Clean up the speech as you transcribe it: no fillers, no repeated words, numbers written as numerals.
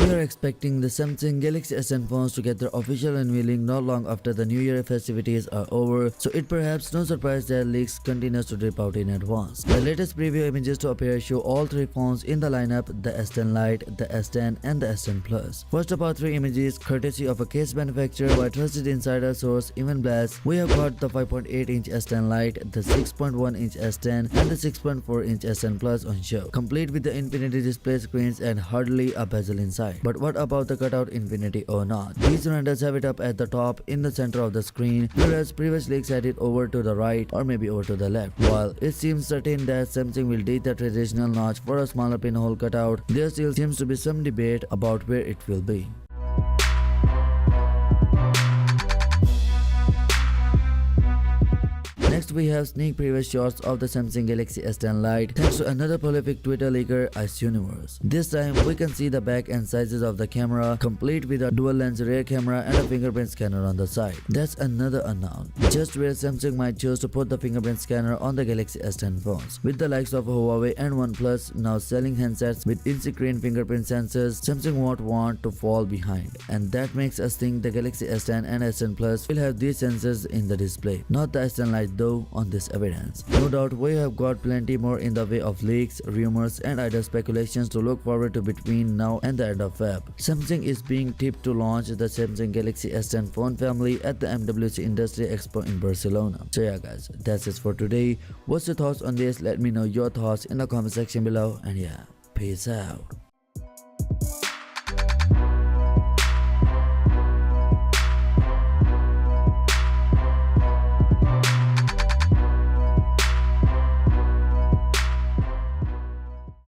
We are expecting the Samsung Galaxy S10 phones to get their official unveiling not long after the New Year festivities are over, so it perhaps no surprise that leaks continues to drip out in advance. The latest preview images to appear show all three phones in the lineup: the S10 Lite, the S10 and the S10 Plus. First of all three images, courtesy of a case manufacturer by trusted insider source Even Blast, we have got the 5.8-inch S10 Lite, the 6.1-inch S10 and the 6.4-inch S10 Plus on show, complete with the infinity display screens and hardly a bezel inside. But what about the cutout infinity or not? These renders have it up at the top in the center of the screen, whereas previous leaks had it over to the right or maybe over to the left. While it seems certain that Samsung will ditch the traditional notch for a smaller pinhole cutout, there still seems to be some debate about where it will be. Next we have sneak preview shots of the Samsung Galaxy S10 Lite thanks to another prolific Twitter leaker, Ice Universe. This time we can see the back and sizes of the camera, complete with a dual lens rear camera and a fingerprint scanner on the side. That's another unknown, just where Samsung might choose to put the fingerprint scanner on the Galaxy S10 phones. With the likes of Huawei and OnePlus now selling handsets with in-screen fingerprint sensors, Samsung won't want to fall behind, and that makes us think the Galaxy S10 and S10 Plus will have these sensors in the display, not the S10 Lite though. On this evidence, no doubt we have got plenty more in the way of leaks, rumors and idle speculations to look forward to between now and the end of Feb. Samsung is being tipped to launch the Samsung Galaxy S10 phone family at the MWC Industry Expo in Barcelona. So yeah guys, that's it for today. What's your thoughts on this? Let me know your thoughts in the comment section below, and yeah, peace out.